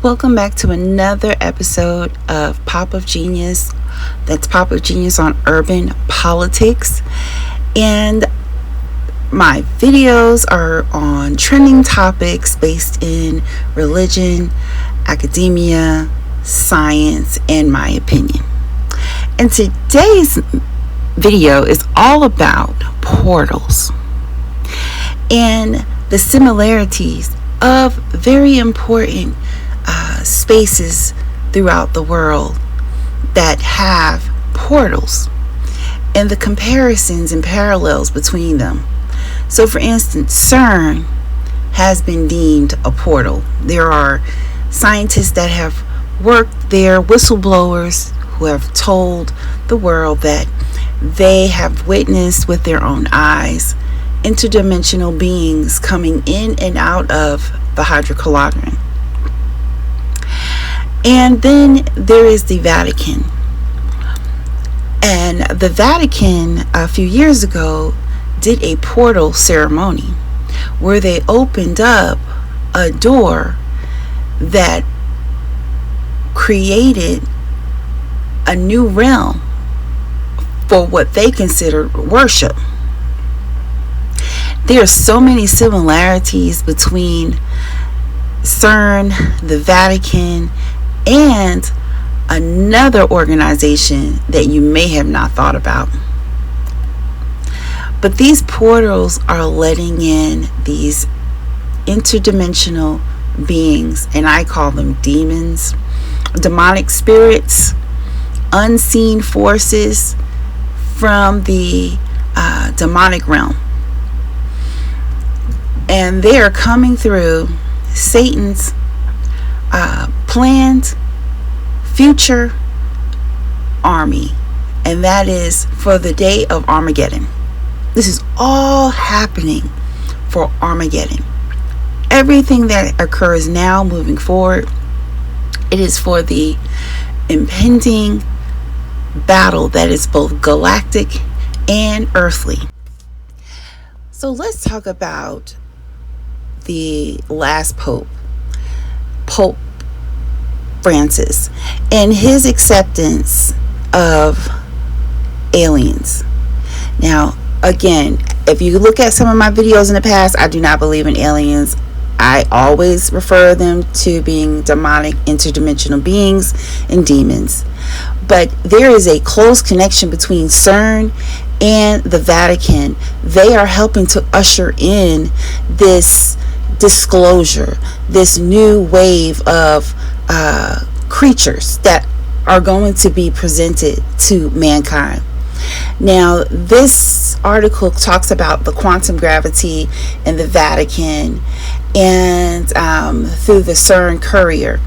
Welcome back to another episode of Pop of Genius. That's Pop of Genius on urban politics. And my videos are on trending topics based in religion, academia, science, and my opinion. And today's video is all about portals and the similarities of very important spaces throughout the world that have portals and the comparisons and parallels between them. So for instance, Cern has been deemed a portal. There are scientists that have worked there, whistleblowers who have told the world that they have witnessed with their own eyes interdimensional beings coming in and out of the hydrocauldron. And then there is the Vatican. And the Vatican a few years ago did a portal ceremony where they opened up a door that created a new realm for what they considered worship. There are so many similarities between Cern, the Vatican, and another organization that you may have not thought about. But these portals are letting in these interdimensional beings, and I call them demons, demonic spirits, unseen forces from the demonic realm. And they are coming through Satan's planned future army, and that is for the day of Armageddon. This is all happening for Armageddon. Everything that occurs now moving forward, it is for the impending battle that is both galactic and earthly. So let's talk about the last Pope Francis, and his acceptance of aliens. Now, again, if you look at some of my videos in the past, I do not believe in aliens. I always refer them to being demonic, interdimensional beings and demons. But there is a close connection between CERN and the Vatican. They are helping to usher in this disclosure, this new wave of creatures that are going to be presented to mankind. Now, this article talks about the quantum gravity in the Vatican and through the CERN courier.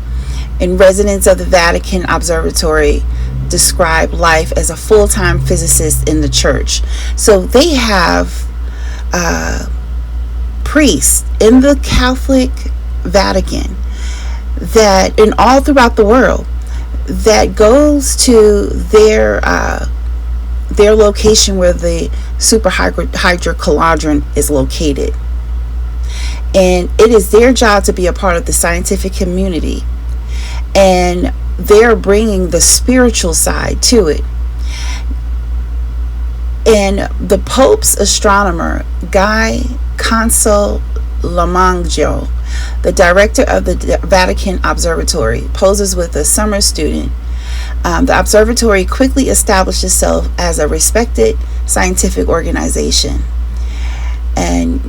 And residents of the Vatican Observatory describe life as a full-time physicist in the church. So they have priests in the Catholic Vatican that, and all throughout the world, that goes to their location where the super hydrocauldron is located, and it is their job to be a part of the scientific community, and they're bringing the spiritual side to it. And the Pope's astronomer, Guy Consolmaggiore, the director of the Vatican Observatory, poses with a summer student. The observatory quickly established itself as a respected scientific organization. And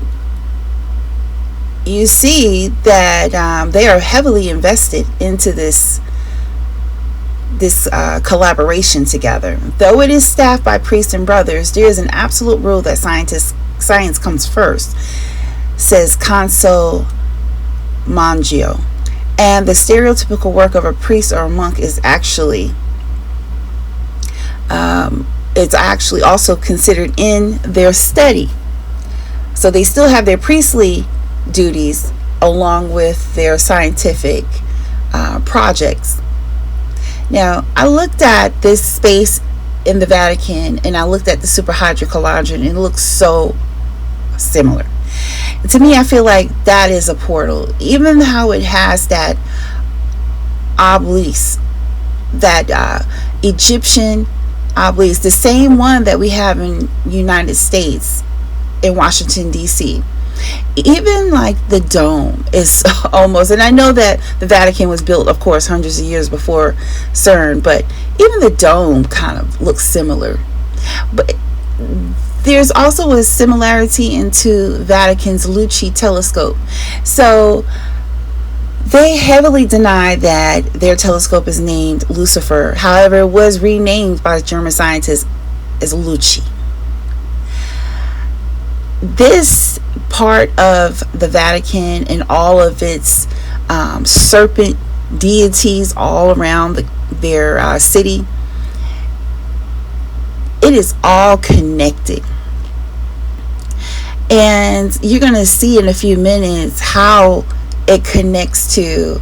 you see that they are heavily invested into this collaboration together. Though it is staffed by priests and brothers, there is an absolute rule that science comes first, says Consolmaggiore. And the stereotypical work of a priest or a monk is actually also considered in their study. So they still have their priestly duties along with their scientific projects. Now, I looked at this space in the Vatican and I looked at the super hydrocauldron, and it looks so similar. And to me, I feel like that is a portal. Even how it has that obelisk, that Egyptian obelisk, the same one that we have in United States in Washington D.C. Even like the dome is almost, and I know that the Vatican was built, of course, hundreds of years before Cern, but even the dome kind of looks similar. But there's also a similarity into Vatican's Lucci telescope. So they heavily deny that their telescope is named Lucifer. However, it was renamed by German scientists as Lucci. This part of the Vatican and all of its serpent deities all around their city, it is all connected. And you're going to see in a few minutes how it connects to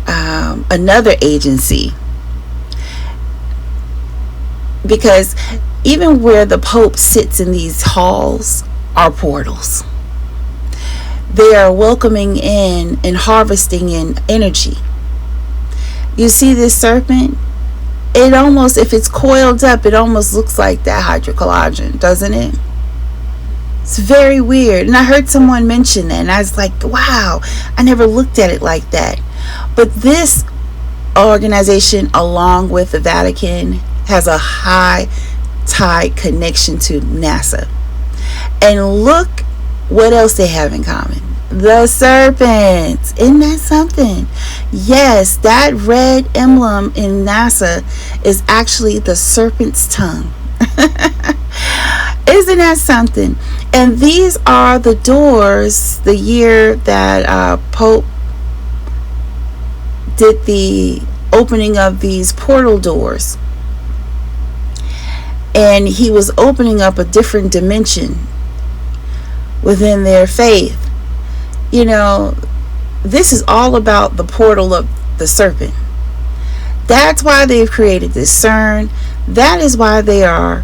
another agency. Because even where the Pope sits in these halls are portals. They are welcoming in and harvesting in energy. You see this serpent? It almost, if it's coiled up, it almost looks like that hydrocollagen, doesn't it? It's very weird. And I heard someone mention that, and I was like, wow, I never looked at it like that. But this organization, along with the Vatican, has a high tight connection to NASA. And look what else they have in common. The serpent. Isn't that something? Yes, that red emblem in NASA is actually the serpent's tongue. Isn't that something? And these are the doors, the year that Pope did the opening of these portal doors. And he was opening up a different dimension within their faith. You know, this is all about the portal of the serpent. That's why they've created this CERN. That is why they are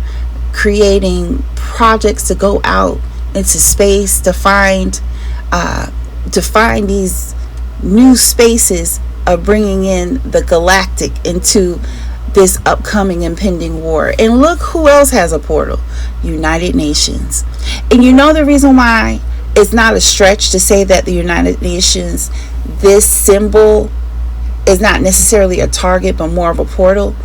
creating projects to go out into space to find these new spaces of bringing in the galactic into this upcoming impending war. And look who else has a portal. United Nations. And you know the reason why it's not a stretch to say that the United Nations, this symbol, is not necessarily a target but more of a portal,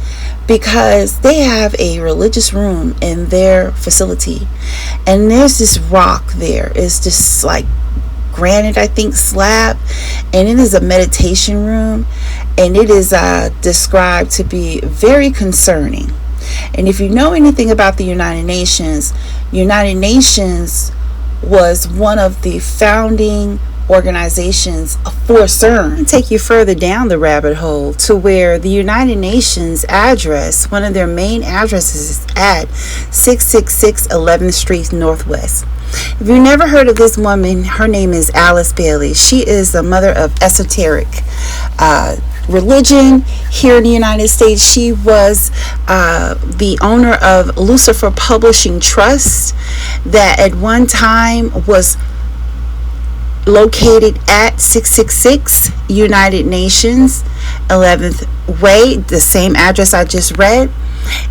because they have a religious room in their facility, and there's this rock there. It's just like granite, I think, slab, and it is a meditation room, and it is described to be very concerning. And if you know anything about the United Nations was one of the founding organizations for CERN. I'll take you further down the rabbit hole to where the United Nations address, one of their main addresses, is at 666 11th Street Northwest. If you've never heard of this woman, her name is Alice Bailey. She is the mother of esoteric religion here in the United States. She was the owner of Lucifer Publishing Trust, that at one time was located at 666 United Nations 11th Way, the same address I just read.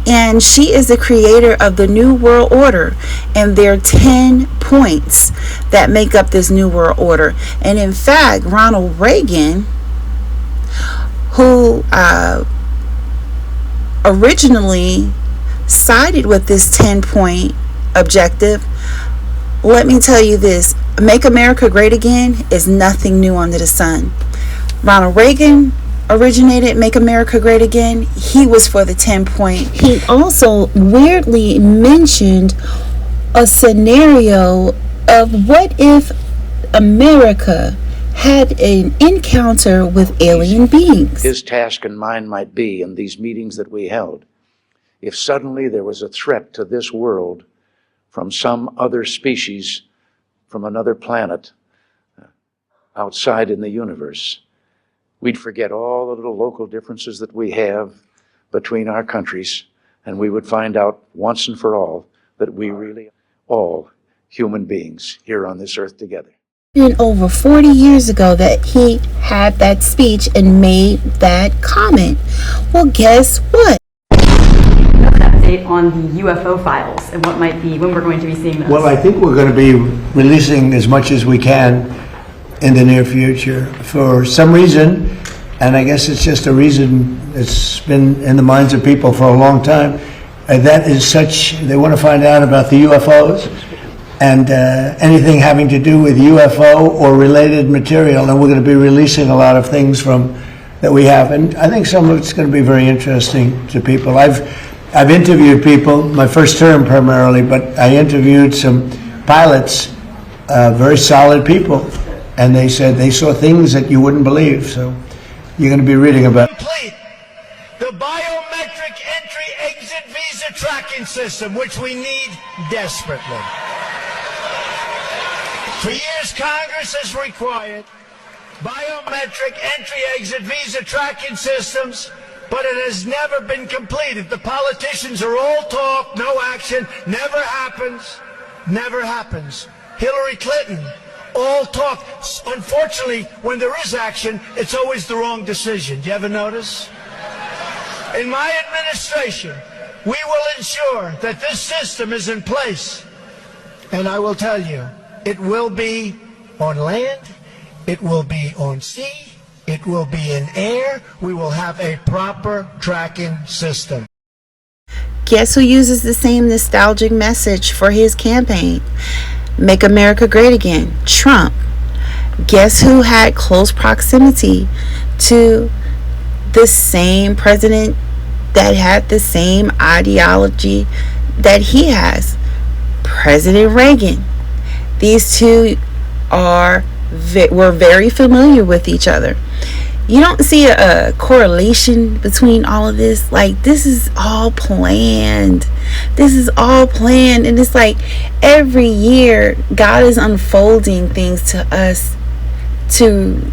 And she is the creator of the New World Order, and there are 10 points that make up this New World Order. And in fact, Ronald Reagan, who originally sided with this 10-point objective, let me tell you this: Make America Great Again is nothing new under the sun. Ronald Reagan originated Make America Great Again. He was for the 10-point. He also weirdly mentioned a scenario of what if America had an encounter with alien beings. His task and mine might be in these meetings that we held, if suddenly there was a threat to this world from some other species, from another planet outside in the universe, we'd forget all the little local differences that we have between our countries, and we would find out once and for all that we really are all human beings here on this earth together. been over 40 years ago that he had that speech and made that comment. Well, guess what? Update on the UFO files and what might be, when we're going to be seeing those. Well, I think we're going to be releasing as much as we can in the near future. For some reason, and I guess it's just a reason that's been in the minds of people for a long time, that is such, they want to find out about the UFOs and anything having to do with UFO or related material, and we're going to be releasing a lot of things from that we have, and I think some of it's going to be very interesting to people. I've interviewed people, my first term primarily, but I interviewed some pilots, very solid people, and they said they saw things that you wouldn't believe, so you're going to be reading about it. Complete the biometric entry-exit visa tracking system, which we need desperately. For years, Congress has required biometric entry-exit visa tracking systems, but it has never been completed. The politicians are all talk, no action, never happens, never happens. Hillary Clinton, all talk. Unfortunately, when there is action, it's always the wrong decision. Do you ever notice? In my administration, we will ensure that this system is in place. And I will tell you, it will be on land, it will be on sea, it will be in air. We will have a proper tracking system. Guess who uses the same nostalgic message for his campaign? Make America Great Again. Trump. Guess who had close proximity to the same president that had the same ideology that he has? President Reagan. These two were very familiar with each other. You don't see a correlation between all of this. Like, this is all planned. This is all planned. And it's like every year God is unfolding things to us to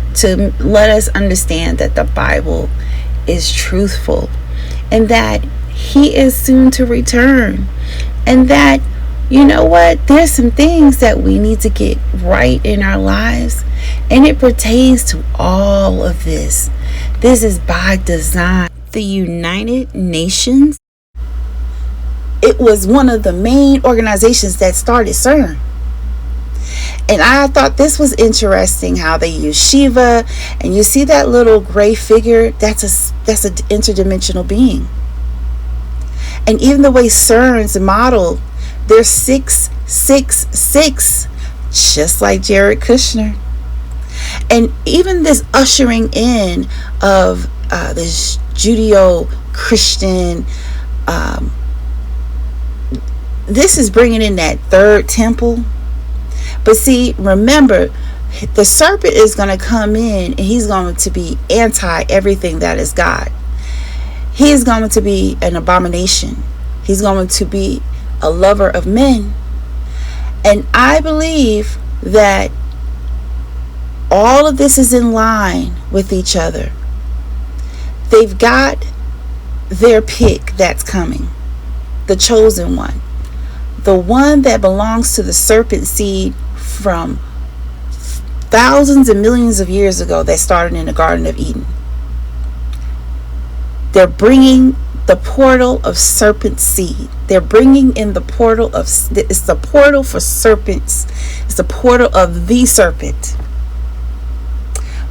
let us understand that the Bible is truthful and that he is soon to return, and that, you know what, there's some things that we need to get right in our lives, and it pertains to all of this. This is by design. The United Nations, it was one of the main organizations that started CERN. And I thought this was interesting how they use Shiva, and you see that little gray figure, that's an interdimensional being. And even the way CERN's modeled, they're 666, just like Jared Kushner. And even this ushering in of this Judeo-Christian, this is bringing in that third temple. But see, remember, the serpent is going to come in and he's going to be anti everything that is God. He is going to be an abomination. He's going to be a lover of men. And I believe that all of this is in line with each other. They've got their pick that's coming, the chosen one, the one that belongs to the serpent seed from thousands and millions of years ago that started in the Garden of Eden. They're bringing the portal of serpent seed. They're bringing in the portal of, it's the portal for serpents. It's the portal of the serpent.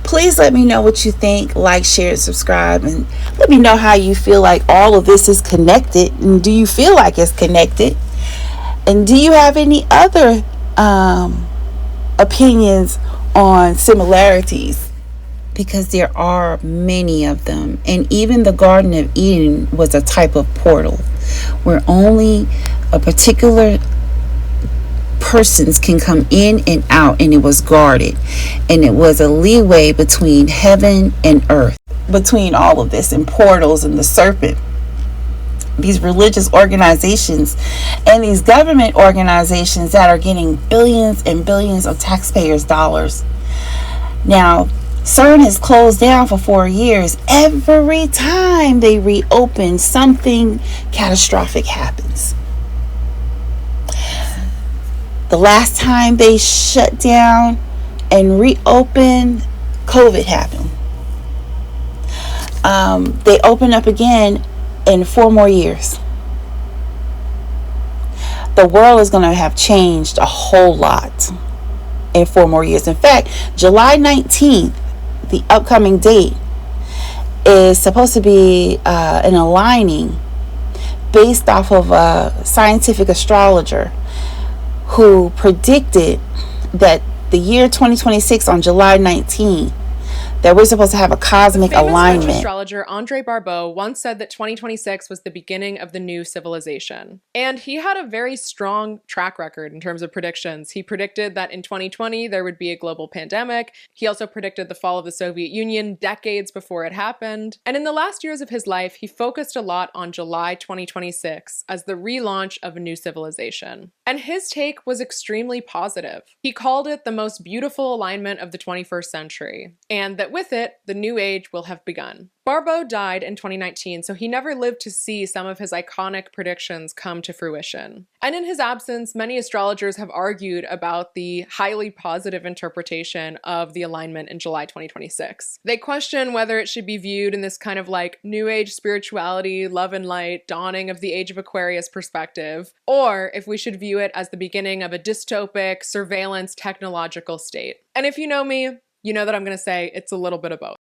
Please let me know what you think. Like, share, subscribe, and let me know how you feel like all of this is connected. And do you feel like it's connected? And do you have any other opinions on similarities? Because there are many of them. And even the Garden of Eden was a type of portal where only a particular persons can come in and out, and it was guarded, and it was a leeway between heaven and earth, between all of this, and portals and the serpent. These religious organizations and these government organizations that are getting billions and billions of taxpayers' dollars. Now, CERN has closed down for 4 years. Every time they reopen, something catastrophic happens. The last time they shut down, and reopen, COVID happened. They open up again in 4 more years. The world is going to have changed a whole lot in 4 more years. In fact, July 19th, the upcoming date, is supposed to be an aligning based off of a scientific astrologer who predicted that the year 2026 on July 19th, that we're supposed to have a cosmic alignment. French astrologer André Barbeau once said that 2026 was the beginning of the new civilization. And he had a very strong track record in terms of predictions. He predicted that in 2020 there would be a global pandemic. He also predicted the fall of the Soviet Union decades before it happened. And in the last years of his life, he focused a lot on July 2026 as the relaunch of a new civilization. And his take was extremely positive. He called it the most beautiful alignment of the 21st century, and that with it, the new age will have begun. Barbeau died in 2019, so he never lived to see some of his iconic predictions come to fruition. And in his absence, many astrologers have argued about the highly positive interpretation of the alignment in July 2026. They question whether it should be viewed in this kind of like new age spirituality, love and light, dawning of the age of Aquarius perspective, or if we should view it as the beginning of a dystopic, surveillance, technological state. And if you know me, you know that I'm going to say it's a little bit of both.